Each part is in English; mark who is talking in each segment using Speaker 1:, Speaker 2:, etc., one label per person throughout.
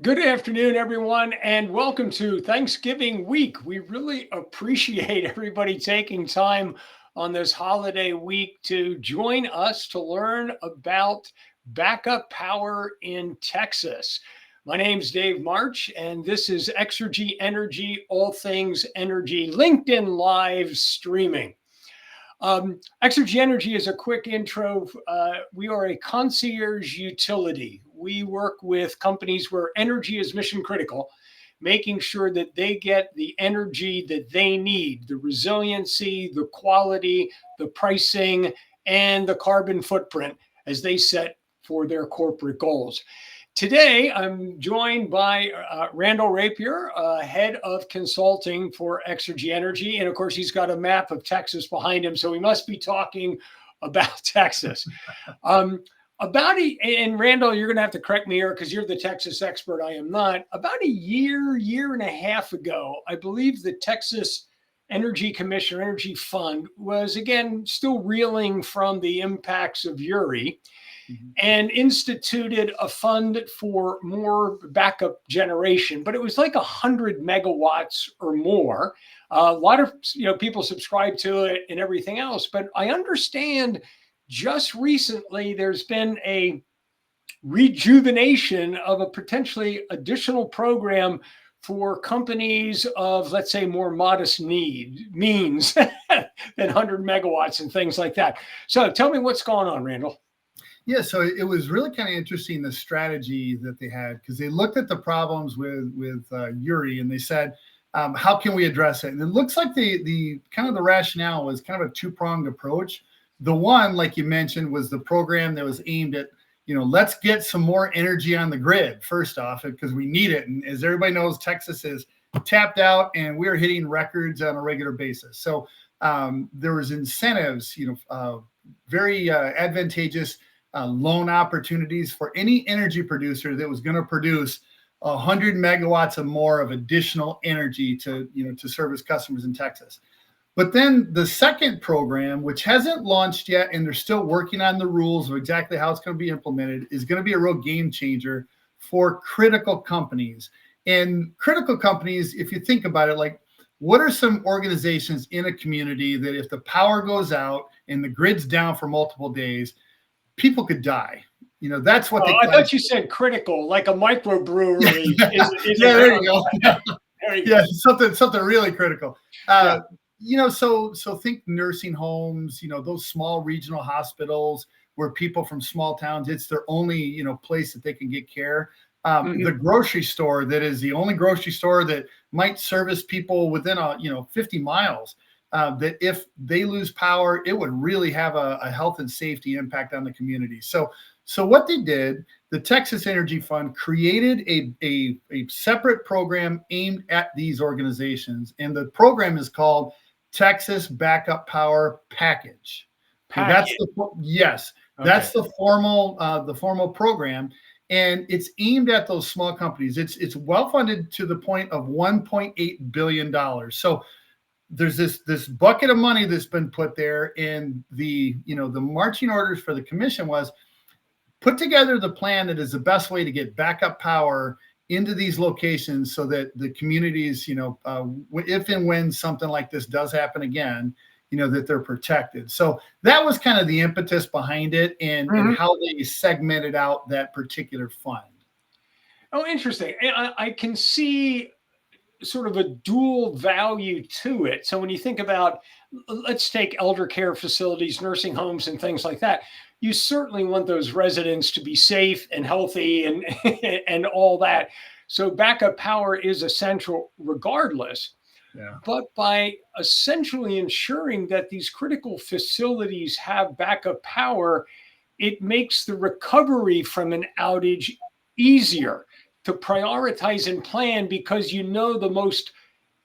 Speaker 1: Good afternoon, everyone, and welcome to Thanksgiving week. We really appreciate everybody taking time on this holiday week to join us to learn about backup power in Texas. My name's Dave March, and this is Exergy Energy, all things energy, LinkedIn Live streaming. Exergy Energy is a quick intro. We are a concierge utility. We work with companies where energy is mission critical, making sure that they get the energy that they need, the resiliency, the quality, the pricing, and the carbon footprint as they set for their corporate goals. Today, I'm joined by Randall Rapier, head of consulting for Exergy Energy. And of course, he's got a map of Texas behind him. So we must be talking about Texas. And Randall, you're going to have to correct me here because you're the Texas expert. I am not. About a year and a half ago, I believe the Texas Energy Commission or Energy Fund was, again, still reeling from the impacts of Uri and instituted a fund for more backup generation, but it was like 100 megawatts or more. A lot of people subscribe to it and everything else, but I understand just recently there's been a rejuvenation of a potentially additional program for companies of, let's say, more modest means than 100 megawatts and things like that. So tell me what's going on, Randall.
Speaker 2: Yeah, so it was really kind of interesting, the strategy that they had, because they looked at the problems with Uri and they said, how can we address it? And it looks like the kind of the rationale was kind of a two-pronged approach. The one, like you mentioned, was the program that was aimed at, let's get some more energy on the grid, first off, because we need it. And as everybody knows, Texas is tapped out and we're hitting records on a regular basis. So there was incentives, very advantageous loan opportunities for any energy producer that was going to produce 100 megawatts or more of additional energy to service customers in Texas. But then the second program, which hasn't launched yet, and they're still working on the rules of exactly how it's going to be implemented, is going to be a real game changer for critical companies. And critical companies, if you think about it, like, what are some organizations in a community that if the power goes out and the grid's down for multiple days, people could die? That's what
Speaker 1: I thought you said critical, like a microbrewery.
Speaker 2: There you go. Yeah, something really critical. So think nursing homes, those small regional hospitals where people from small towns, it's their only, place that they can get care. The grocery store that is the only grocery store that might service people within 50 miles. That if they lose power, it would really have a health and safety impact on the community. So what they did, the Texas Energy Fund created a separate program aimed at these organizations. And the program is called Texas Backup Power Package. That's the formal program. And it's aimed at those small companies. It's well funded to the point of $1.8 billion. So there's this bucket of money that's been put there, and the marching orders for the commission was put together the plan that is the best way to get backup power into these locations so that the communities, if and when something like this does happen again, that they're protected. So that was kind of the impetus behind it and how they segmented out that particular fund.
Speaker 1: Oh, interesting. I can see sort of a dual value to it. So when you think about, let's take elder care facilities, nursing homes, and things like that, you certainly want those residents to be safe and healthy and all that. So backup power is essential regardless. Yeah. But by essentially ensuring that these critical facilities have backup power, it makes the recovery from an outage easier to prioritize and plan, because the most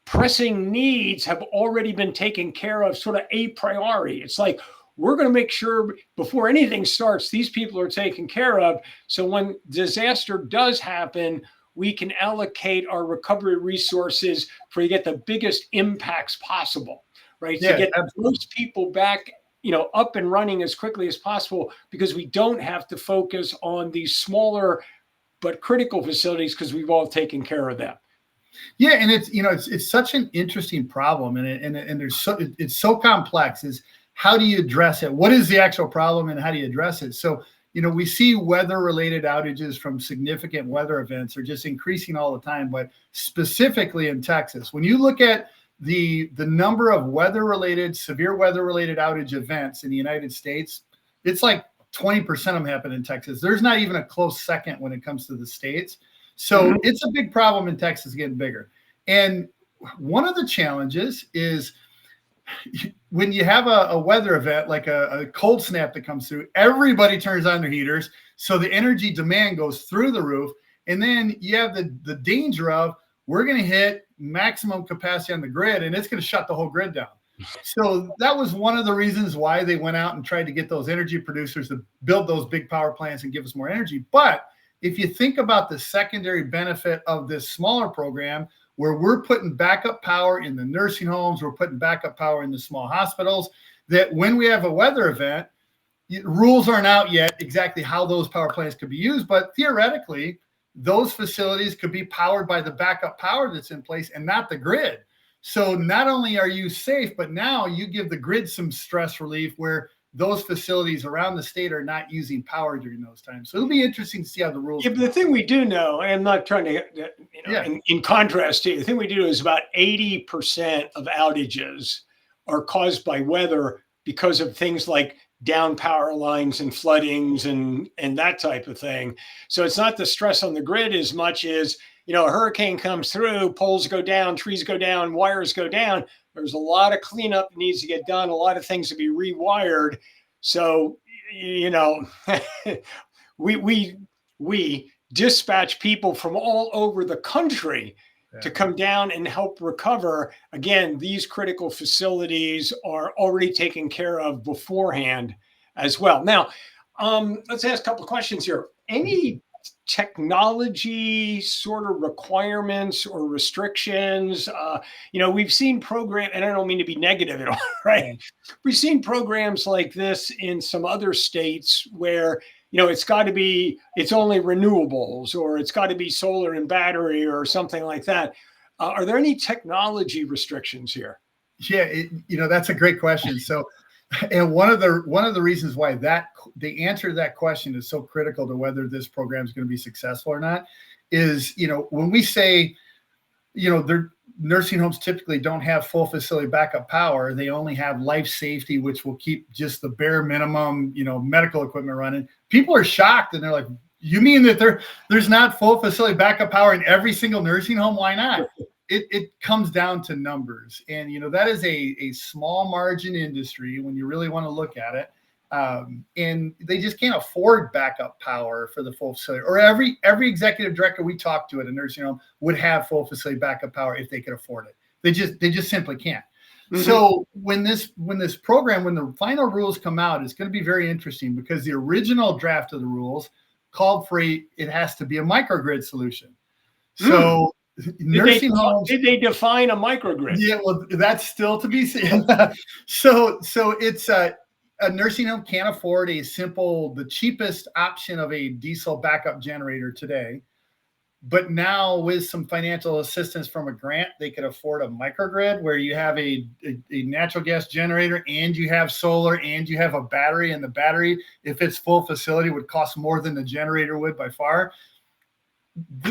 Speaker 1: pressing needs have already been taken care of, sort of a priori. It's like, we're going to make sure before anything starts, these people are taken care of. So when disaster does happen, we can allocate our recovery resources to get the biggest impacts possible, right? To get most people back, up and running as quickly as possible, because we don't have to focus on these smaller but critical facilities because we've all taken care of them.
Speaker 2: Yeah, and it's such an interesting problem, and it's so complex. Is how do you address it? What is the actual problem, and how do you address it? So we see weather-related outages from significant weather events are just increasing all the time, but specifically in Texas, when you look at the number of severe weather-related outage events in the United States, it's like 20% of them happen in Texas. There's not even a close second when it comes to the states. So it's a big problem in Texas, getting bigger. And one of the challenges is when you have a weather event, like a cold snap that comes through, everybody turns on their heaters. So the energy demand goes through the roof. And then you have the danger of, we're going to hit maximum capacity on the grid, and it's going to shut the whole grid down. So that was one of the reasons why they went out and tried to get those energy producers to build those big power plants and give us more energy. But if you think about the secondary benefit of this smaller program, where we're putting backup power in the nursing homes, we're putting backup power in the small hospitals, that when we have a weather event, rules aren't out yet exactly how those power plants could be used, but theoretically, those facilities could be powered by the backup power that's in place and not the grid. So not only are you safe, but now you give the grid some stress relief where those facilities around the state are not using power during those times. So it'll be interesting to see how the rules.
Speaker 1: Yeah, but the thing we do know, and I'm not trying to, in contrast to you, the thing we do know is about 80% of outages are caused by weather because of things like down power lines and floodings and that type of thing. So it's not the stress on the grid as much as, a hurricane comes through, poles go down, trees go down, wires go down. There's a lot of cleanup that needs to get done, a lot of things to be rewired. So, we dispatch people from all over the country to come down and help recover. Again, these critical facilities are already taken care of beforehand as well. Now, let's ask a couple of questions here. Any technology sort of requirements or restrictions? We've seen program, and I don't mean to be negative at all, right? We've seen programs like this in some other states where, it's only renewables, or it's got to be solar and battery or something like that. Are there any technology restrictions here?
Speaker 2: Yeah, that's a great question. So, and one of the reasons why the answer to that question is so critical to whether this program is going to be successful or not is, when we say, their nursing homes typically don't have full facility backup power. They only have life safety, which will keep just the bare minimum, medical equipment running. People are shocked, and they're like, you mean that there's not full facility backup power in every single nursing home? Why not? It comes down to numbers. And, that is a small margin industry when you really want to look at it. And they just can't afford backup power for the full facility. Or every executive director we talk to at a nursing home would have full facility backup power if they could afford it. They just simply can't. Mm-hmm. So when the final rules come out, it's going to be very interesting, because the original draft of the rules called for it has to be a microgrid solution. So nursing homes.
Speaker 1: Did they define a microgrid?
Speaker 2: Yeah, well, that's still to be seen. So it's a nursing home can't afford the cheapest option of a diesel backup generator today. But now, with some financial assistance from a grant, they could afford a microgrid where you have a natural gas generator, and you have solar, and you have a battery. And the battery, if it's full facility, would cost more than the generator would by far.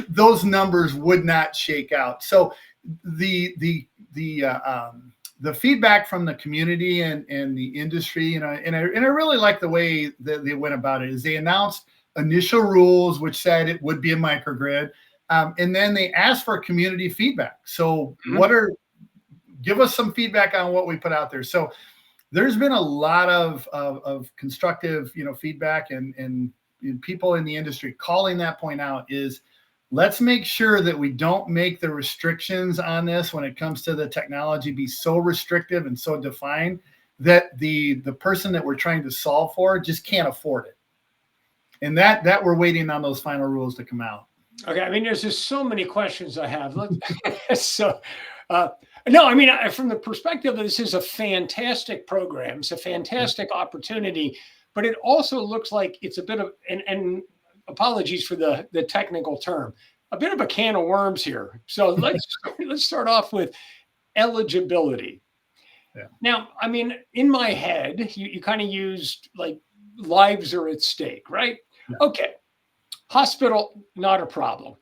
Speaker 2: Those numbers would not shake out. So the feedback from the community and the industry, and I really like the way that they went about it, is they announced initial rules which said it would be a microgrid, and then they asked for community feedback. So give us some feedback on what we put out there. So there's been a lot of constructive feedback, and people in the industry calling that point out is, let's make sure that we don't make the restrictions on this when it comes to the technology be so restrictive and so defined that the person that we're trying to solve for just can't afford it. And that we're waiting on those final rules to come out.
Speaker 1: Okay. I mean, there's just so many questions I have. No, I mean, from the perspective of this is a fantastic program. It's a fantastic opportunity, but it also looks like it's a bit of, and apologies for the technical term, a bit of a can of worms here. So let's start off with eligibility.
Speaker 2: Yeah.
Speaker 1: Now, I mean, in my head, you kind of used like lives are at stake, right?
Speaker 2: Yeah.
Speaker 1: Okay. Hospital, not a problem.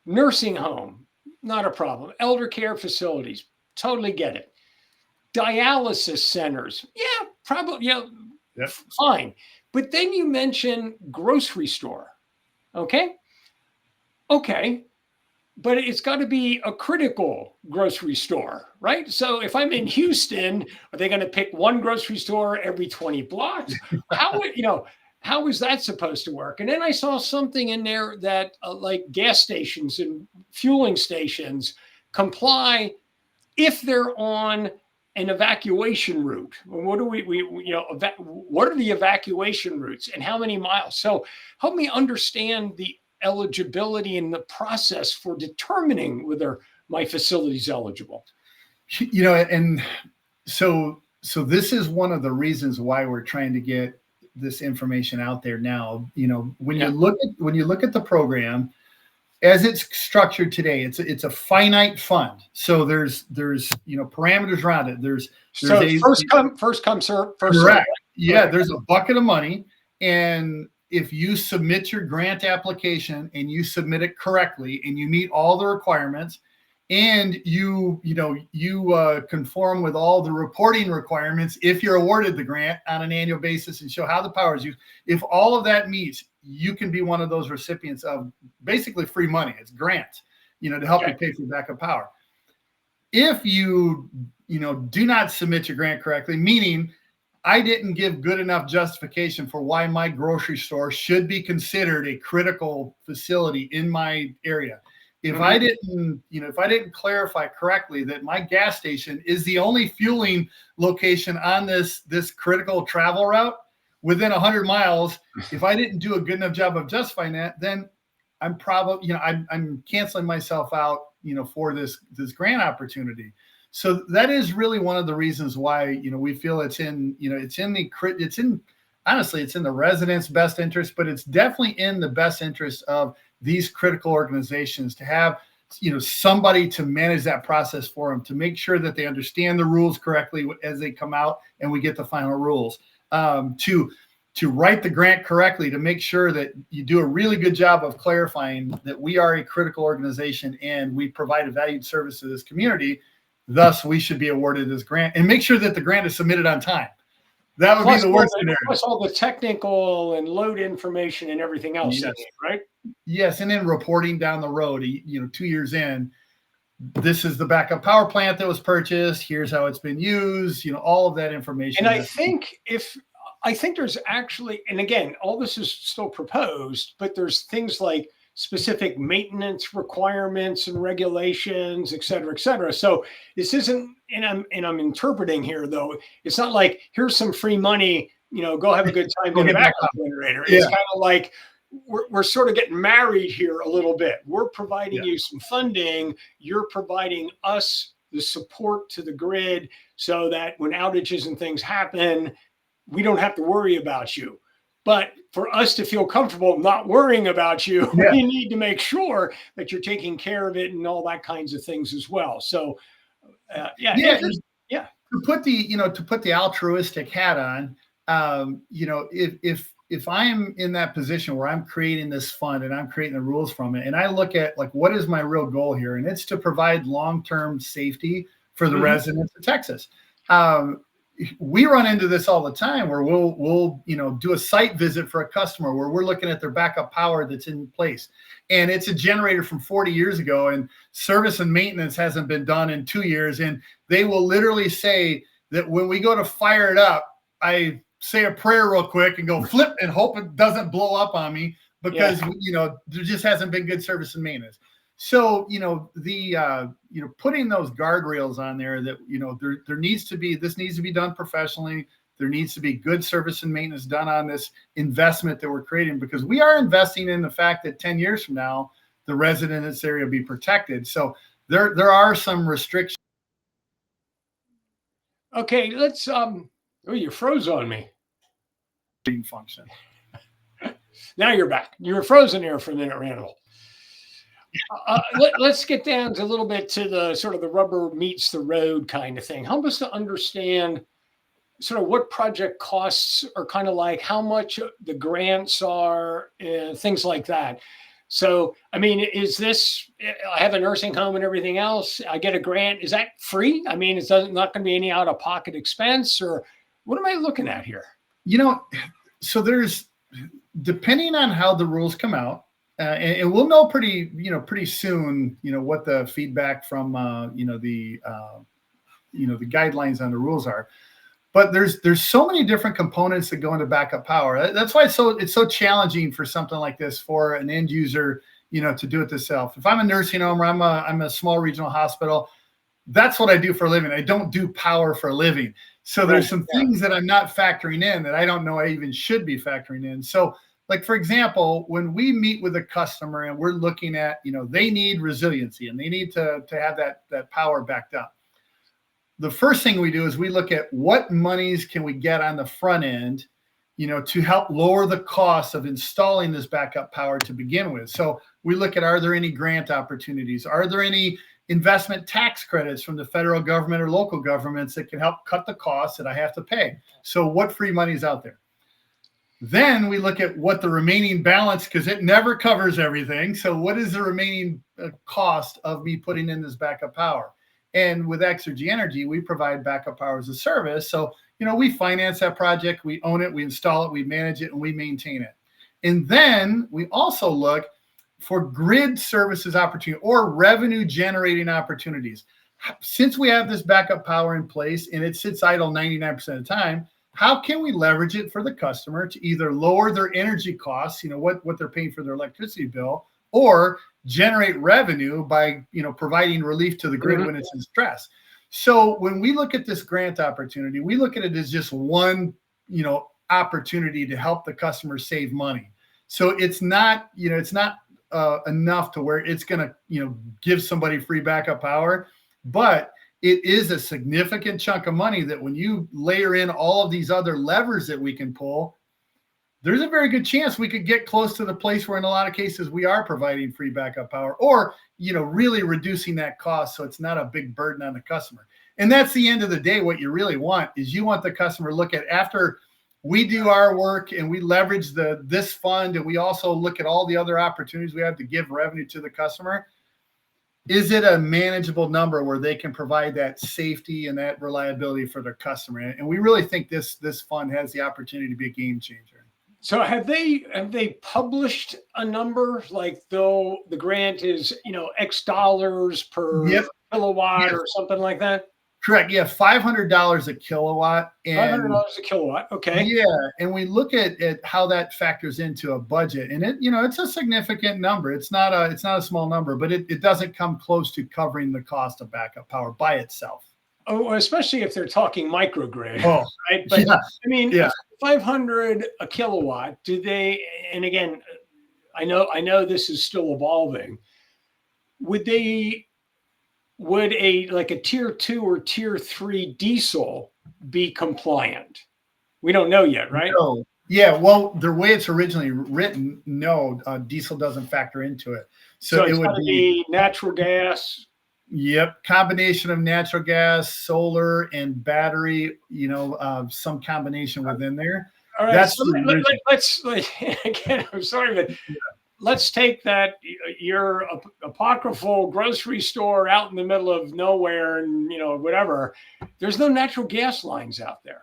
Speaker 1: Nursing home, not a problem. Elder care facilities, totally get it. Dialysis centers, yeah, probably, yeah,
Speaker 2: Yep.
Speaker 1: fine. But then you mention grocery store, okay? Okay, but it's got to be a critical grocery store, right? So if I'm in Houston, are they going to pick one grocery store every 20 blocks? How would, how is that supposed to work? And then I saw something in there that like gas stations and fueling stations comply if they're on an evacuation route. What do what are the evacuation routes and how many miles? So help me understand the eligibility and the process for determining whether my facility is eligible.
Speaker 2: And so this is one of the reasons why we're trying to get this information out there now. When you look at the program as it's structured today, it's a finite fund. So there's parameters around it. There's
Speaker 1: first come first serve.
Speaker 2: Correct. Yeah, there's a bucket of money, and if you submit your grant application and you submit it correctly and you meet all the requirements and you conform with all the reporting requirements, if you're awarded the grant on an annual basis and show how the power is used, if all of that meets, you can be one of those recipients of basically free money. It's grants, to help you pay for backup power. If you do not submit your grant correctly, meaning I didn't give good enough justification for why my grocery store should be considered a critical facility in my area. If I didn't clarify correctly that my gas station is the only fueling location on this critical travel route within 100 miles, if I didn't do a good enough job of justifying that, then I'm probably, I'm canceling myself out, for this grant opportunity. So that is really one of the reasons why, we feel it's in the residents' best interest, but it's definitely in the best interest of these critical organizations to have, somebody to manage that process for them, to make sure that they understand the rules correctly as they come out and we get the final rules, to write the grant correctly, to make sure that you do a really good job of clarifying that we are a critical organization and we provide a valued service to this community. Thus, we should be awarded this grant, and make sure that the grant is submitted on time. That would be the worst scenario.
Speaker 1: Plus all the technical and load information and everything else,
Speaker 2: yes.
Speaker 1: Right?
Speaker 2: Yes, and then reporting down the road, 2 years in, this is the backup power plant that was purchased. Here's how it's been used. All of that information.
Speaker 1: And I think there's actually, and again, all this is still proposed, but there's things like specific maintenance requirements and regulations, et cetera, et cetera. So this isn't, and I'm interpreting here though, it's not like here's some free money, go have a good time getting a backup generator. It's kind of like we're sort of getting married here a little bit. We're providing you some funding. You're providing us the support to the grid so that when outages and things happen, we don't have to worry about you. But for us to feel comfortable not worrying about you, we need to make sure that you're taking care of it and all that kinds of things as well. So,
Speaker 2: To put the altruistic hat on, if I'm in that position where I'm creating this fund and I'm creating the rules from it, and I look at like what is my real goal here, and it's to provide long-term safety for the residents of Texas. We run into this all the time where we'll do a site visit for a customer where we're looking at their backup power that's in place, and it's a generator from 40 years ago, and service and maintenance hasn't been done in 2 years, and they will literally say that when we go to fire it up, I say a prayer real quick and go flip and hope it doesn't blow up on me because there just hasn't been good service and maintenance. So, putting those guardrails on there that, this needs to be done professionally. There needs to be good service and maintenance done on this investment that we're creating, because we are investing in the fact that 10 years from now, the resident in this area will be protected. So there are some restrictions.
Speaker 1: Okay, let's, you froze on me.
Speaker 2: Function.
Speaker 1: Now you're back. You were frozen there for a minute, Randall. Let's get down to a little bit to the sort of the rubber meets the road kind of thing. Help us to understand sort of what project costs are kind of like, how much the grants are, things like that. So, I mean, is this, I have a nursing home and everything else, I get a grant, is that free? I mean, it's not going to be any out of pocket expense, or what am I looking at here?
Speaker 2: So there's, depending on how the rules come out, and we'll know pretty soon, what the feedback from, the guidelines on the rules are. But there's so many different components that go into backup power. That's why it's so challenging for something like this for an end user, to do it themselves. If I'm a nursing home or I'm a small regional hospital, that's what I do for a living. I don't do power for a living. So there's some things that I'm not factoring in that I don't know I even should be factoring in. So, like, for example, when we meet with a customer and we're looking at, they need resiliency and they need to have that power backed up. The first thing we do is we look at what monies can we get on the front end, to help lower the cost of installing this backup power to begin with. So we look at, are there any grant opportunities? Are there any investment tax credits from the federal government or local governments that can help cut the costs that I have to pay? So what free money is out there? Then we look at what the remaining balance, because it never covers everything. So what is the remaining cost of me putting in this backup power? And with Exergy Energy, we provide backup power as a service. So, we finance that project, we own it, we install it, we manage it, and we maintain it. And then we also look for grid services opportunity or revenue generating opportunities. Since we have this backup power in place and it sits idle 99% of the time, how can we leverage it for the customer to either lower their energy costs, what they're paying for their electricity bill, or generate revenue by, providing relief to the grid when it's in stress. So when we look at this grant opportunity, we look at it as just one, opportunity to help the customer save money. So it's not enough to where it's going to, give somebody free backup power, but it is a significant chunk of money that when you layer in all of these other levers that we can pull, there's a very good chance we could get close to the place where in a lot of cases we are providing free backup power, or, really reducing that cost so it's not a big burden on the customer. And that's the end of the day. What you really want is you want the customer to look at, after we do our work and we leverage this fund, and we also look at all the other opportunities we have to give revenue to the customer, is it a manageable number where they can provide that safety and that reliability for their customer? And we really think this fund has the opportunity to be a game changer.
Speaker 1: So have they published a number, like, though the grant is, X dollars per kilowatt or something like that?
Speaker 2: Correct. Yeah, $500 a kilowatt. And
Speaker 1: $500 a kilowatt. Okay.
Speaker 2: Yeah, and we look at how that factors into a budget, and it's a significant number. It's not a small number, but it doesn't come close to covering the cost of backup power by itself.
Speaker 1: Oh, especially if they're talking microgrid, right?
Speaker 2: But
Speaker 1: I mean, 500 a kilowatt. Do they? And again, I know this is still evolving. Would a tier 2 or tier 3 diesel be compliant? We don't know yet, right?
Speaker 2: No. Yeah. Well, the way it's originally written, no, diesel doesn't factor into it. So it would be
Speaker 1: natural gas.
Speaker 2: Yep. Combination of natural gas, solar, and battery, some combination within there.
Speaker 1: All right. That's let's again, I'm sorry, but let's take that, your apocryphal grocery store out in the middle of nowhere and, whatever. There's no natural gas lines out there.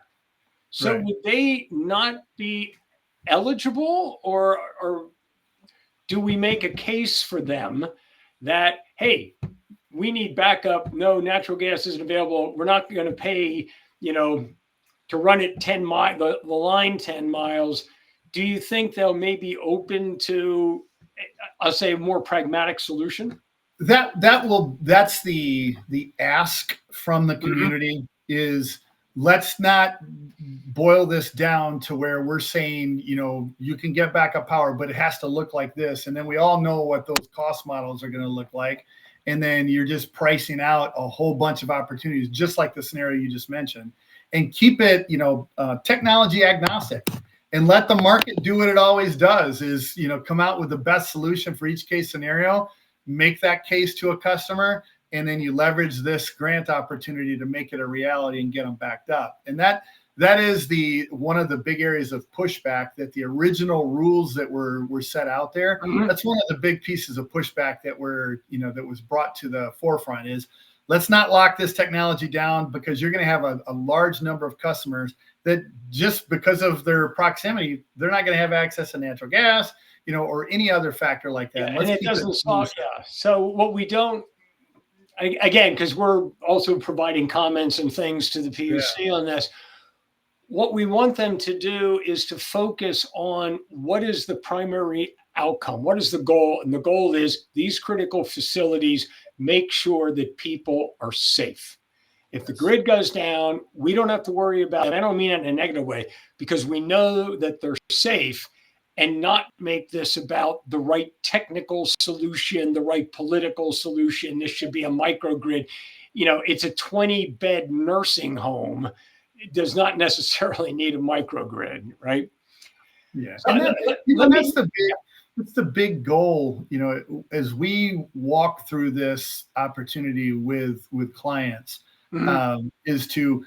Speaker 1: So would they not be eligible, or do we make a case for them that, hey, we need backup. No, natural gas isn't available. We're not going to pay, to run it 10 miles, the line 10 miles. Do you think they'll maybe open to, I'll say, a more pragmatic solution?
Speaker 2: That's the ask from the community is, let's not boil this down to where we're saying, you can get backup power, but it has to look like this. And then we all know what those cost models are going to look like. And then you're just pricing out a whole bunch of opportunities, just like the scenario you just mentioned, and keep it, technology agnostic. and let the market do what it always does, is, come out with the best solution for each case scenario, make that case to a customer, and then you leverage this grant opportunity to make it a reality and get them backed up. And that is one of the big areas of pushback, that the original rules that were set out there.
Speaker 1: Mm-hmm.
Speaker 2: That's one of the big pieces of pushback that that was brought to the forefront, is let's not lock this technology down, because you're going to have a large number of customers that, just because of their proximity, they're not going to have access to natural gas, or any other factor like that.
Speaker 1: Yeah, and it doesn't solve. Yeah. So what we don't, again, because we're also providing comments and things to the PUC on this, what we want them to do is to focus on what is the primary outcome, what is the goal, and the goal is these critical facilities make sure that people are safe. If the grid goes down, we don't have to worry about it. I don't mean it in a negative way, because we know that they're safe, and not make this about the right technical solution, the right political solution. This should be a microgrid. It's a 20-bed nursing home. It does not necessarily need a microgrid, right?
Speaker 2: Yeah. So that's the big goal, as we walk through this opportunity with clients, is to,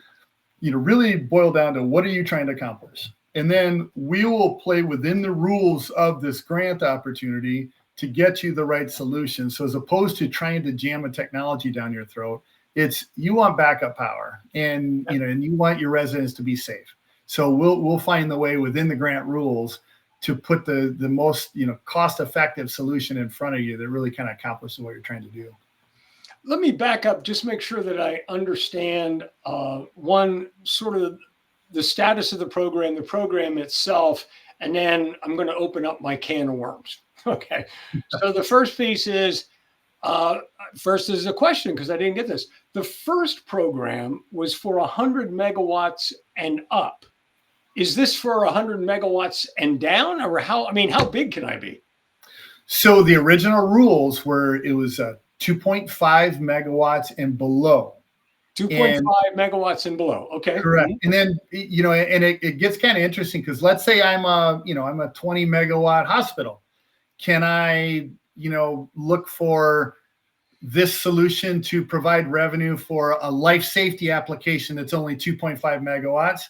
Speaker 2: really boil down to, what are you trying to accomplish? And then we will play within the rules of this grant opportunity to get you the right solution. So as opposed to trying to jam a technology down your throat, it's, you want backup power, and and you want your residents to be safe. So we'll find the way within the grant rules to put the most cost-effective solution in front of you that really kind of accomplishes what you're trying to do.
Speaker 1: Let me back up, just make sure that I understand one, sort of the status of the program itself, and then I'm going to open up my can of worms. Okay. So the first piece is, first is a question, because I didn't get this. The first program was for 100 megawatts and up. Is this for 100 megawatts and down, or how big can I be?
Speaker 2: So the original rules were, it was 2.5 megawatts and below.
Speaker 1: 2.5 megawatts and below. Okay.
Speaker 2: Correct. And then, and it gets kind of interesting, because let's say I'm a 20 megawatt hospital. Can I, look for this solution to provide revenue for a life safety application that's only 2.5 megawatts,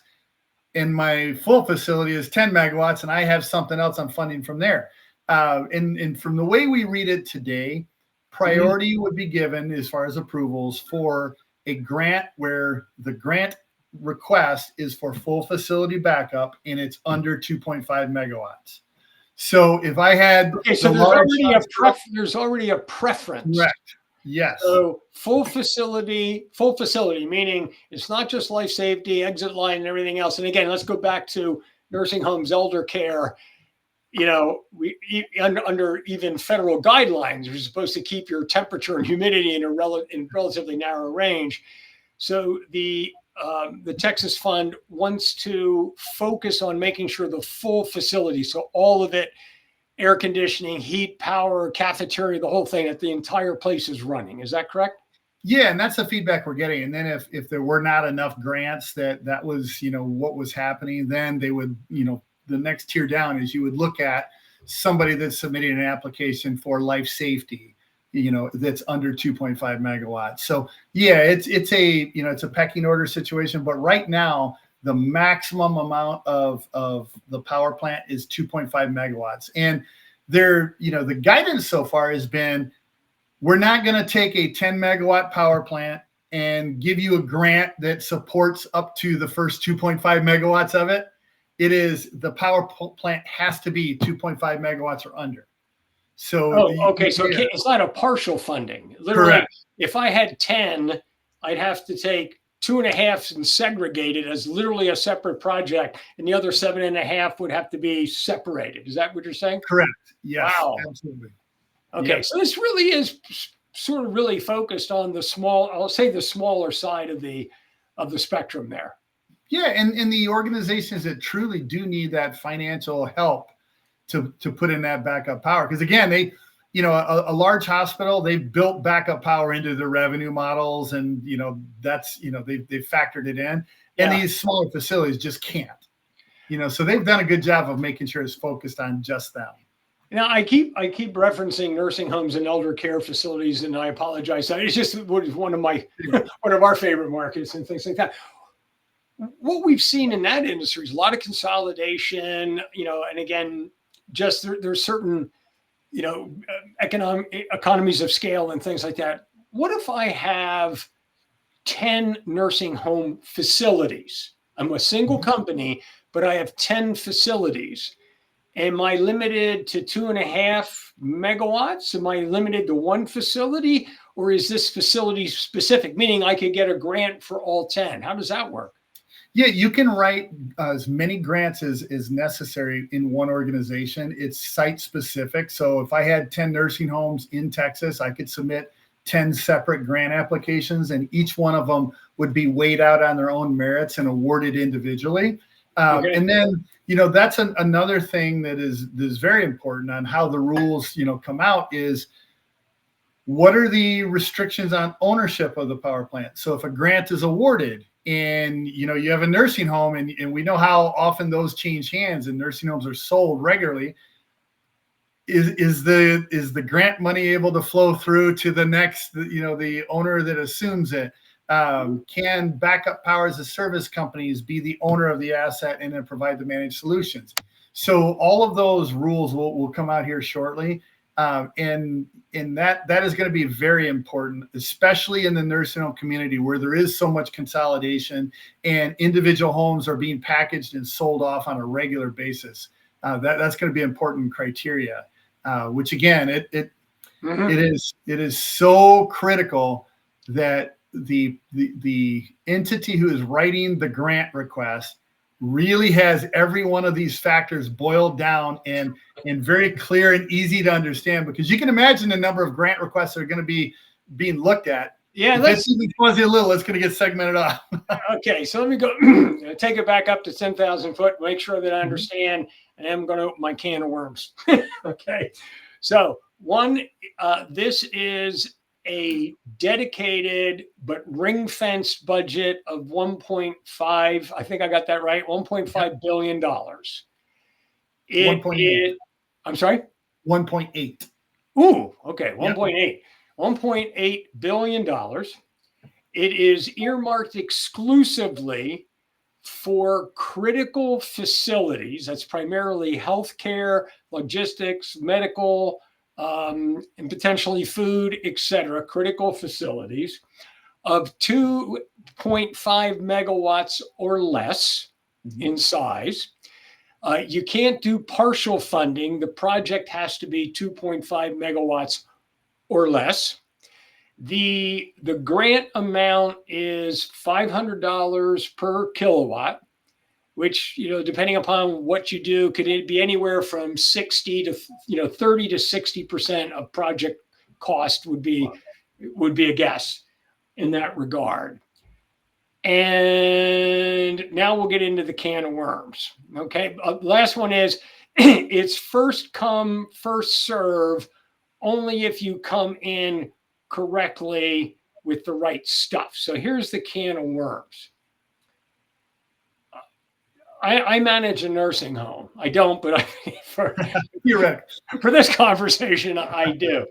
Speaker 2: and my full facility is 10 megawatts, and I have something else I'm funding from there? And from the way we read it today, priority would be given, as far as approvals, for a grant where the grant request is for full facility backup, and it's under 2.5 megawatts. So if I had,
Speaker 1: so there's already a preference.
Speaker 2: Correct. Yes.
Speaker 1: So full facility, meaning it's not just life safety, exit line, and everything else. And again, let's go back to nursing homes, elder care. We under even federal guidelines, you're supposed to keep your temperature and humidity in a relatively narrow range. So the Texas Fund wants to focus on making sure the full facility, so all of it, air conditioning, heat, power, cafeteria, the whole thing, that the entire place is running. Is that correct?
Speaker 2: Yeah, and that's the feedback we're getting. And then if there were not enough grants that was, what was happening, then they would, the next tier down is you would look at somebody that's submitting an application for life safety, that's under 2.5 megawatts. So yeah, it's a pecking order situation, but right now the maximum amount of the power plant is 2.5 megawatts. And the guidance so far has been, we're not going to take a 10 megawatt power plant and give you a grant that supports up to the first 2.5 megawatts of it. It is, the power plant has to be 2.5 megawatts or under. So,
Speaker 1: okay. So it's not a partial funding. Literally, correct. If I had 10, I'd have to take 2.5 and segregate it as literally a separate project, and the other 7.5 would have to be separated. Is that what you're saying?
Speaker 2: Correct. Yes. Wow.
Speaker 1: Absolutely. Okay. Yep. So this really is sort of really focused on the smaller side of the spectrum there.
Speaker 2: Yeah, and the organizations that truly do need that financial help to put in that backup power, because again, they, a large hospital, they've built backup power into their revenue models, and that's they've factored it in, and these smaller facilities just can't. so they've done a good job of making sure it's focused on just them.
Speaker 1: Now, I keep referencing nursing homes and elder care facilities, and I apologize. It's just one of our favorite markets and things like that. What we've seen in that industry is a lot of consolidation, and again, just there's certain, economies of scale and things like that. What if I have 10 nursing home facilities? I'm a single company, but I have 10 facilities. Am I limited to 2.5 megawatts? Am I limited to one facility? Or is this facility specific, meaning I could get a grant for all 10? How does that work?
Speaker 2: Yeah, you can write as many grants as is necessary in one organization. It's site specific. So if I had 10 nursing homes in Texas, I could submit 10 separate grant applications, and each one of them would be weighed out on their own merits and awarded individually. Okay. And then, that's another thing that is very important on how the rules, come out is what are the restrictions on ownership of the power plant? So if a grant is awarded and, you have a nursing home and we know how often those change hands and nursing homes are sold regularly, is the grant money able to flow through to the next, the owner that assumes it? Can backup power as a service companies be the owner of the asset and then provide the managed solutions? So all of those rules will come out here shortly. And that is going to be very important, especially in the nursing home community where there is so much consolidation and individual homes are being packaged and sold off on a regular basis. That's going to be important criteria, which again, it is so critical that the entity who is writing the grant request really has every one of these factors boiled down and very clear and easy to understand, because you can imagine the number of grant requests that are going to be being looked at.
Speaker 1: Yeah,
Speaker 2: let's even fuzzy a little. It's going to get segmented off.
Speaker 1: Okay, so let me go take it back up to 10,000 foot. Make sure that I understand, and I'm going to open my can of worms. Okay, so this is a dedicated but ring-fenced budget of 1.5. I think I got that right. $1.5 billion. I'm sorry.
Speaker 2: 1.8.
Speaker 1: Ooh, okay. 1.8. $1.8 billion. It is earmarked exclusively for critical facilities. That's primarily healthcare, logistics, medical, and potentially food, etc., critical facilities of 2.5 megawatts or less in size. You can't do partial funding. The project has to be 2.5 megawatts or less. The grant amount is $500 per kilowatt, which, depending upon what you do, could be anywhere from 60 to 30 to 60% of project cost would be a guess in that regard. And now we'll get into the can of worms. Okay, last one is it's first come, first serve, only if you come in correctly with the right stuff. So here's the can of worms. I manage a nursing home. I don't, but for this conversation, I do.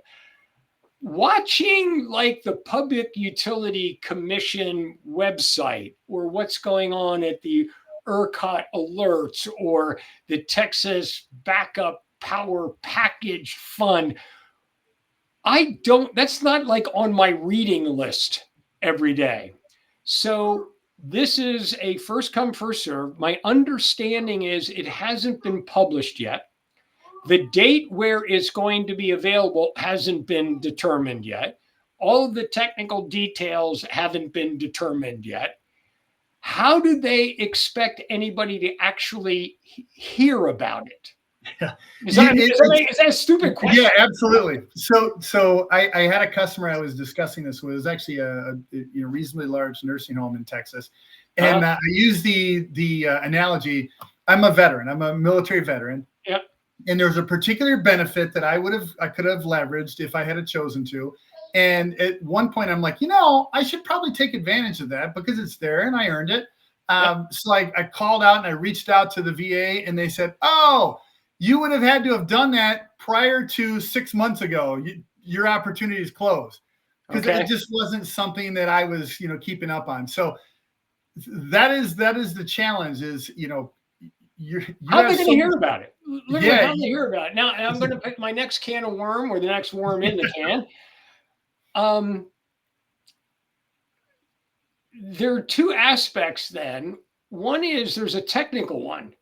Speaker 1: Watching like the Public Utility Commission website or what's going on at the ERCOT alerts or the Texas Backup Power Package Fund, that's not like on my reading list every day. So this is a first come, first serve. My understanding is it hasn't been published yet. The date where it's going to be available hasn't been determined yet. All of the technical details haven't been determined yet. How do they expect anybody to actually hear about it?
Speaker 2: Yeah.
Speaker 1: Is that a stupid question?
Speaker 2: Yeah, absolutely. So I had a customer I was discussing this with. It was actually a reasonably large nursing home in Texas, and I use the analogy. I'm a veteran. I'm a military veteran.
Speaker 1: Yeah.
Speaker 2: And there's a particular benefit that I could have leveraged if I had chosen to. And at one point, I'm like, I should probably take advantage of that because it's there and I earned it.
Speaker 1: Yep.
Speaker 2: So I called out and I reached out to the VA, and they said, "Oh, you would have had to have done that prior to 6 months ago. Your opportunity is closed," because it
Speaker 1: Okay.
Speaker 2: just wasn't something that I was, keeping up on. So that is the challenge. Is you
Speaker 1: How are they
Speaker 2: have
Speaker 1: going to
Speaker 2: so
Speaker 1: hear
Speaker 2: much.
Speaker 1: about it? Literally,
Speaker 2: Yeah,
Speaker 1: how do they hear about it? Now, I'm going to pick my next can of worm or the next worm in the can. Um, there are two aspects then. One is there's a technical one.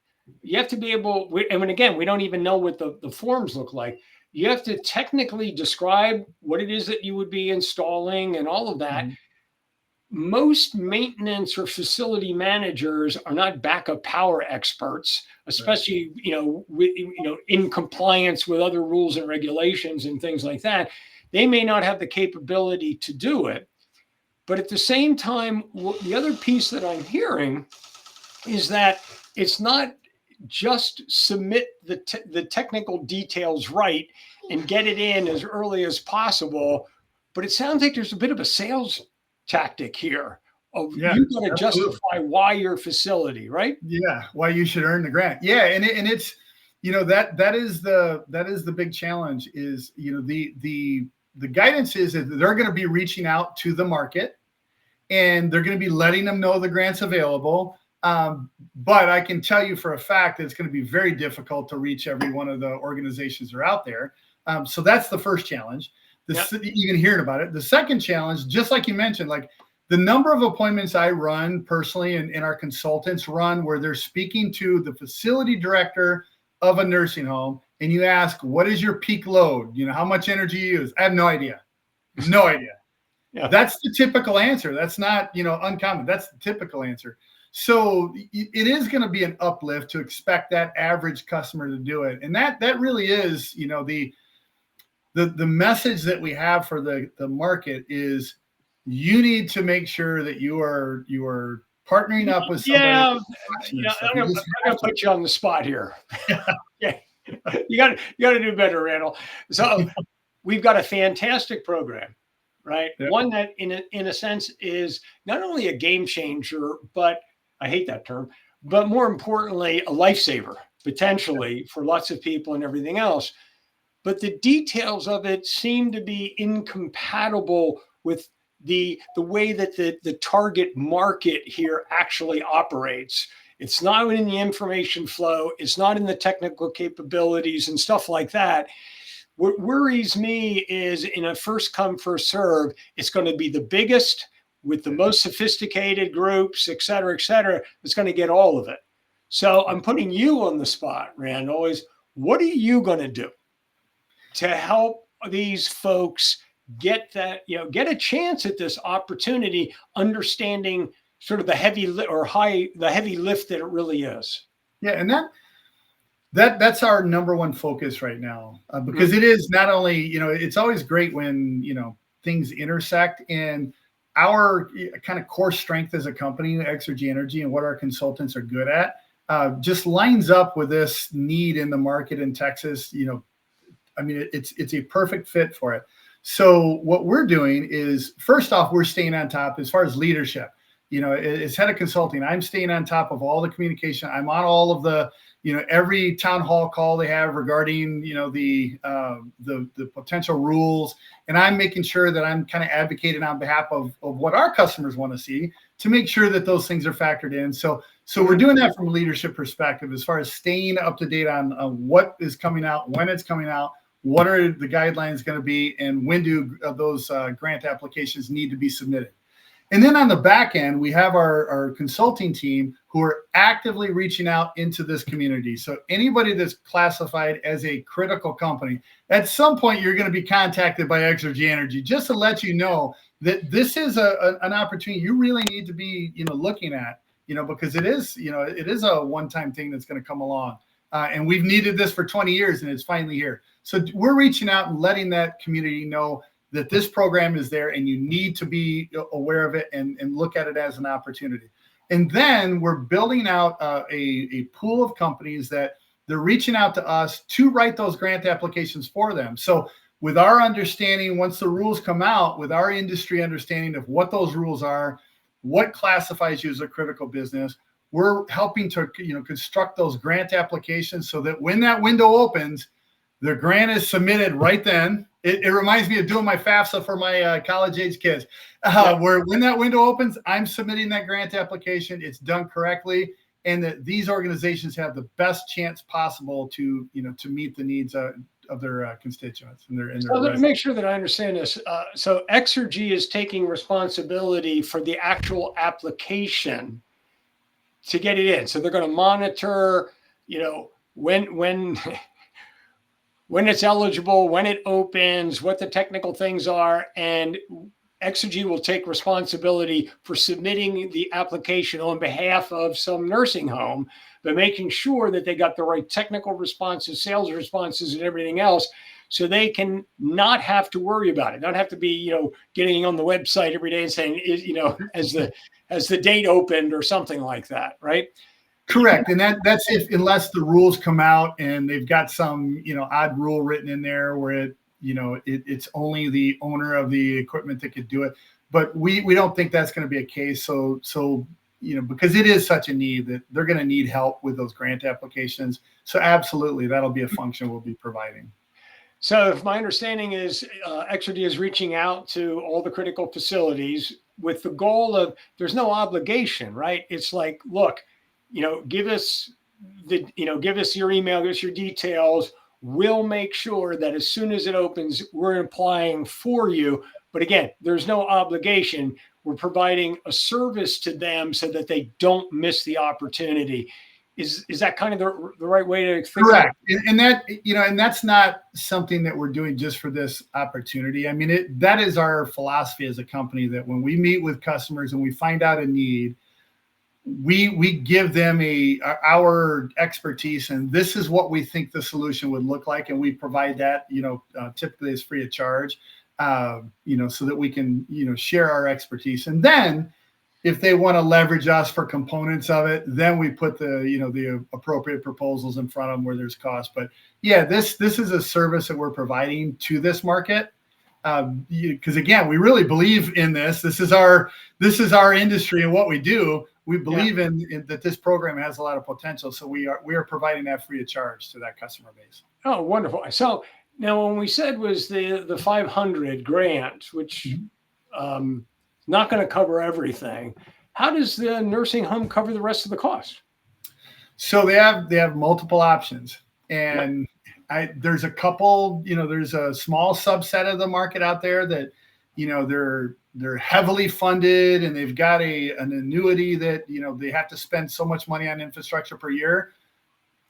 Speaker 1: You have to be able, and again, we don't even know what the forms look like. You have to technically describe what it is that you would be installing and all of that.
Speaker 2: Mhm.
Speaker 1: Most maintenance or facility managers are not backup power experts,
Speaker 2: Right.
Speaker 1: especially in compliance with other rules and regulations and things like that. They may not have the capability to do it. But at the same time, the other piece that I'm hearing is that it's not just submit the technical details right and get it in as early as possible, but it sounds like there's a bit of a sales tactic here of
Speaker 2: Yeah,
Speaker 1: you got to
Speaker 2: absolutely.
Speaker 1: justify why your facility, right?
Speaker 2: Yeah, why you should earn the grant. Yeah, and it's that is the big challenge. Is the guidance is that they're going to be reaching out to the market, and they're going to be letting them know the grant's available. But I can tell you for a fact that it's going to be very difficult to reach every one of the organizations that are out there. So that's the first challenge.
Speaker 1: Yeah.
Speaker 2: Even hearing about it. The second challenge, just like you mentioned, like the number of appointments I run personally and our consultants run where they're speaking to the facility director of a nursing home, and you ask, what is your peak load? How much energy you use? I have no idea. No idea.
Speaker 1: Yeah.
Speaker 2: That's the typical answer. That's not, uncommon. That's the typical answer. So it is going to be an uplift to expect that average customer to do it. And that really is, the message that we have for the market is you need to make sure that you are partnering up with somebody
Speaker 1: Yeah.
Speaker 2: that's watching
Speaker 1: Yeah.
Speaker 2: this stuff.
Speaker 1: I'm
Speaker 2: You
Speaker 1: gonna,
Speaker 2: just
Speaker 1: I'm
Speaker 2: have
Speaker 1: gonna
Speaker 2: to.
Speaker 1: put you on the spot here. Yeah. You got to do better, Randall. So we've got a fantastic program, right?
Speaker 2: Yeah.
Speaker 1: One that in a sense is not only a game changer, but I hate that term, but more importantly, a lifesaver potentially for lots of people and everything else. But the details of it seem to be incompatible with the way that the target market here actually operates. It's not in the information flow, it's not in the technical capabilities and stuff like that. What worries me is in a first come, first serve, it's going to be the biggest with the most sophisticated groups, et cetera, that's going to get all of it. So I'm putting you on the spot, Randall, is what are you going to do to help these folks get that, get a chance at this opportunity, understanding sort of the the heavy lift that it really is?
Speaker 2: Yeah. And that's our number one focus right now, because
Speaker 1: Mhm.
Speaker 2: it is not only, it's always great when, things intersect, and our kind of core strength as a company, Exergy Energy, and what our consultants are good at, just lines up with this need in the market in Texas. I mean, it's a perfect fit for it. So what we're doing is, first off, we're staying on top as far as leadership. As head of consulting, I'm staying on top of all the communication. I'm on all of the, every town hall call they have regarding, the potential rules, and I'm making sure that I'm kind of advocating on behalf of what our customers want to see to make sure that those things are factored in. So we're doing that from a leadership perspective, as far as staying up to date on what is coming out, when it's coming out, what are the guidelines going to be, and when do those grant applications need to be submitted. And then on the back end, we have our consulting team who are actively reaching out into this community. So anybody that's classified as a critical company, at some point you're going to be contacted by Exergy Energy, just to let you know that this is an opportunity you really need to be looking at, because it is a one-time thing that's going to come along. And we've needed this for 20 years, and it's finally here. So we're reaching out and letting that community know that this program is there, and you need to be aware of it and look at it as an opportunity. And then we're building out a pool of companies that they're reaching out to us to write those grant applications for them. So with our understanding, once the rules come out, with our industry understanding of what those rules are, what classifies you as a critical business. We're helping to, construct those grant applications so that when that window opens, the grant is submitted right then. It reminds me of doing my FAFSA for my college age kids, where when that window opens, I'm submitting that grant application. It's done correctly, and that these organizations have the best chance possible to meet the needs of their constituents and their.
Speaker 1: So let me make sure that I understand this. So Exergy is taking responsibility for the actual application to get it in. So they're going to monitor, when when it's eligible, when it opens, what the technical things are, and Exergy will take responsibility for submitting the application on behalf of some nursing home, but making sure that they got the right technical responses, sales responses, and everything else, so they can not have to worry about it, not have to be, getting on the website every day and saying, as the date opened or something like that, right?
Speaker 2: Correct. And that's unless the rules come out and they've got some, odd rule written in there where it's only the owner of the equipment that could do it. But we don't think that's going to be a case. So, because it is such a need that they're going to need help with those grant applications. So absolutely, that'll be a function we'll be providing.
Speaker 1: So if my understanding is Exergy is reaching out to all the critical facilities with the goal of, there's no obligation, right? It's like, look, give us your email, give us your details. We'll make sure that as soon as it opens, we're applying for you. But again, there's no obligation. We're providing a service to them so that they don't miss the opportunity. Is that kind of the right way to think?
Speaker 2: Correct. And that, and that's not something that we're doing just for this opportunity. I mean, that is our philosophy as a company, that when we meet with customers and we find out a need, we give them our expertise, and this is what we think the solution would look like. And we provide that, typically as free of charge, so that we can, share our expertise. And then if they want to leverage us for components of it, then we put the appropriate proposals in front of them where there's cost. But yeah, this is a service that we're providing to this market. Because again, we really believe in this. This is our industry and what we do. We believe in that this program has a lot of potential. So we are providing that free of charge to that customer base.
Speaker 1: Oh, wonderful. So now when we said was the 500 grant, which not going to cover everything, how does the nursing home cover the rest of the cost?
Speaker 2: So they have multiple options, and there's a couple, there's a small subset of the market out there that, they're heavily funded and they've got an annuity that, they have to spend so much money on infrastructure per year.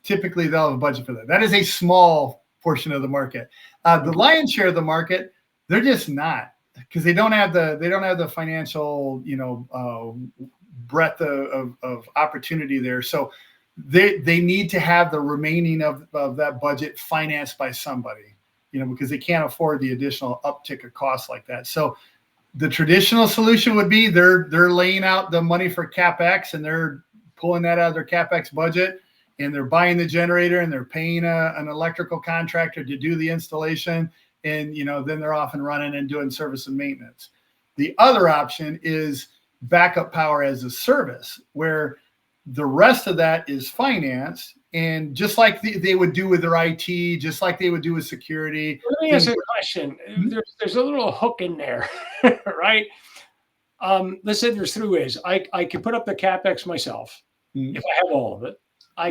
Speaker 2: Typically they'll have a budget for that. That is a small portion of the market. The lion's share of the market, they're just not, because they don't have the financial, breadth of opportunity there. So they need to have the remaining of that budget financed by somebody, because they can't afford the additional uptick of costs like that. So the traditional solution would be they're laying out the money for CapEx, and they're pulling that out of their CapEx budget, and they're buying the generator, and they're paying an electrical contractor to do the installation. And, then they're off and running and doing service and maintenance. The other option is backup power as a service, where the rest of that is financed. And just like they would do with their IT, just like they would do with security.
Speaker 1: Let me ask you a question. There's a little hook in there, right? Let's say there's three ways. I could put up the CapEx myself if I have all of it. I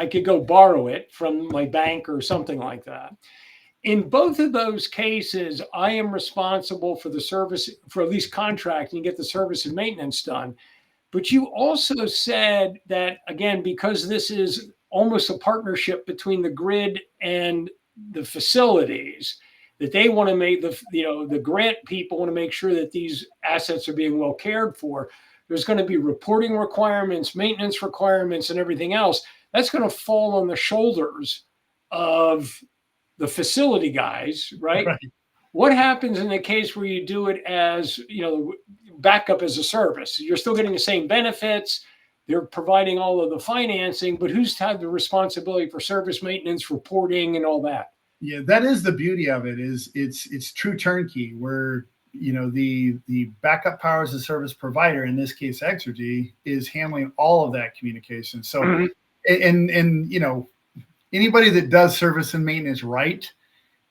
Speaker 1: could go borrow it from my bank or something like that. In both of those cases, I am responsible for the service, for at least contracting, get the service and maintenance done. But you also said that, again, because this is almost a partnership between the grid and the facilities, that they want to make the grant people want to make sure that these assets are being well cared for. There's going to be reporting requirements, maintenance requirements, and everything else. That's going to fall on the shoulders of the facility guys, right? What happens in the case where you do it as, backup as a service? You're still getting the same benefits. They're providing all of the financing, but who's had the responsibility for service maintenance, reporting, and all that?
Speaker 2: Yeah, that is the beauty of it. Is it's true turnkey, where the backup power as a service provider, in this case Exergy, is handling all of that communication. So and anybody that does service and maintenance right,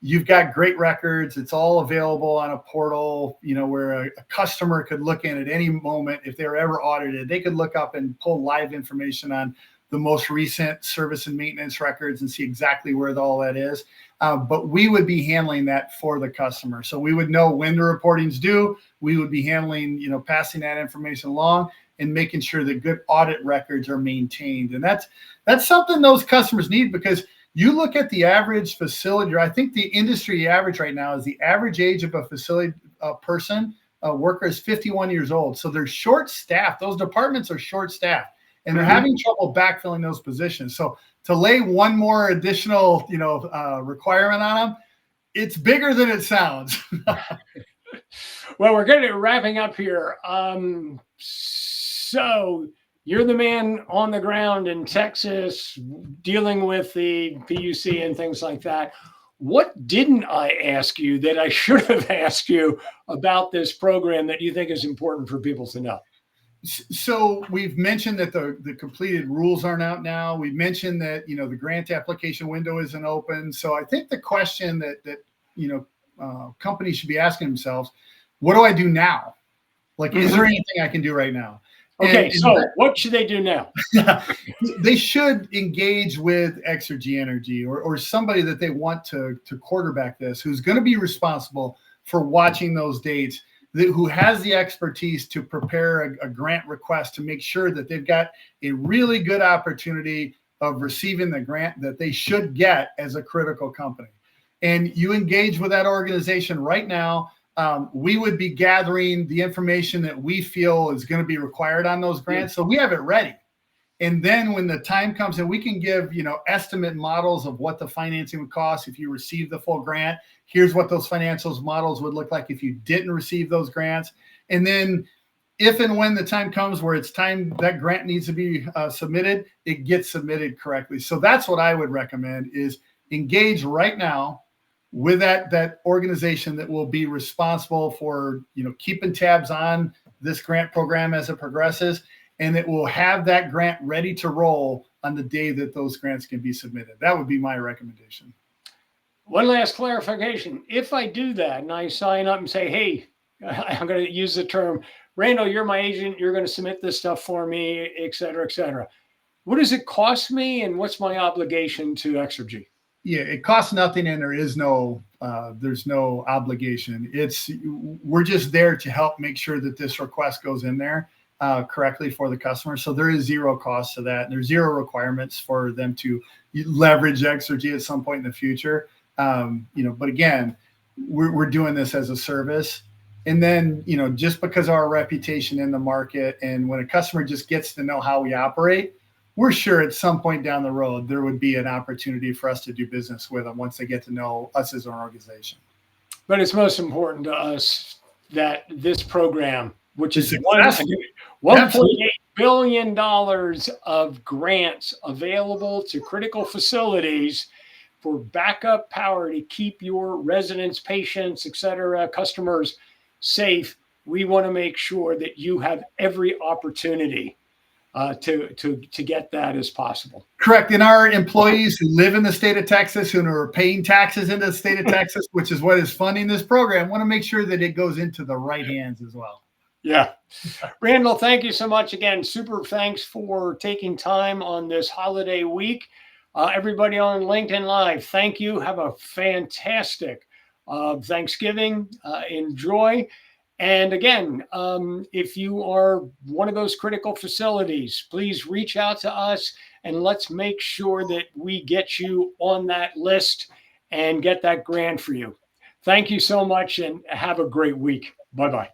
Speaker 2: you've got great records. It's all available on a portal, where a customer could look in at any moment. If they were ever audited, they could look up and pull live information on the most recent service and maintenance records and see exactly where all that is. But we would be handling that for the customer. So we would know when the reporting's due. We would be handling, passing that information along and making sure that good audit records are maintained. And that's something those customers need, because you look at the average facility, or I think the industry average right now is the average age of a facility worker is 51 years old. So they're short staffed. Those departments are short staffed, and they're having trouble backfilling those positions. So to lay one more additional, requirement on them, it's bigger than it sounds.
Speaker 1: Well, we're getting wrapping up here. So you're the man on the ground in Texas dealing with the PUC and things like that. What didn't I ask you that I should have asked you about this program that you think is important for people to know?
Speaker 2: So we've mentioned that the completed rules aren't out now. We mentioned that, the grant application window isn't open. So I think the question that companies should be asking themselves, what do I do now? Like, is there anything I can do right now?
Speaker 1: Okay, so what should they do now?
Speaker 2: They should engage with Exergy Energy or somebody that they want to quarterback this, who's going to be responsible for watching those dates, who has the expertise to prepare a grant request to make sure that they've got a really good opportunity of receiving the grant that they should get as a critical company. And you engage with that organization right now. We would be gathering the information that we feel is going to be required on those grants. So we have it ready. And then when the time comes, and we can give, estimate models of what the financing would cost if you receive the full grant. Here's what those financials models would look like if you didn't receive those grants. And then if and when the time comes where it's time that grant needs to be submitted, it gets submitted correctly. So that's what I would recommend, is engage right now with that organization that will be responsible for, keeping tabs on this grant program as it progresses, and it will have that grant ready to roll on the day that those grants can be submitted. That would be my recommendation.
Speaker 1: One last clarification. If I do that and I sign up and say, hey, I'm going to use the term, Randall, you're my agent, you're going to submit this stuff for me, et cetera, et cetera. What does it cost me, and what's my obligation to Exergy?
Speaker 2: Yeah, it costs nothing, and there's no obligation. We're just there to help make sure that this request goes in there correctly for the customer. So there is zero cost to that. There's zero requirements for them to leverage Exergy at some point in the future. But again, we're doing this as a service. And then, just because of our reputation in the market, and when a customer just gets to know how we operate, we're sure at some point down the road, there would be an opportunity for us to do business with them once they get to know us as an organization.
Speaker 1: But it's most important to us that this program, which is $1.8 billion of grants available to critical facilities for backup power to keep your residents, patients, et cetera, customers safe. We want to make sure that you have every opportunity to get that as possible.
Speaker 2: Correct. And our employees who live in the state of Texas and are paying taxes into the state of Texas, which is what is funding this program, want to make sure that it goes into the right hands as well.
Speaker 1: Yeah. Randall, thank you so much again. Super thanks for taking time on this holiday week. Everybody on LinkedIn Live, thank you. Have a fantastic Thanksgiving. Enjoy. And again, if you are one of those critical facilities, please reach out to us and let's make sure that we get you on that list and get that grant for you. Thank you so much and have a great week. Bye-bye.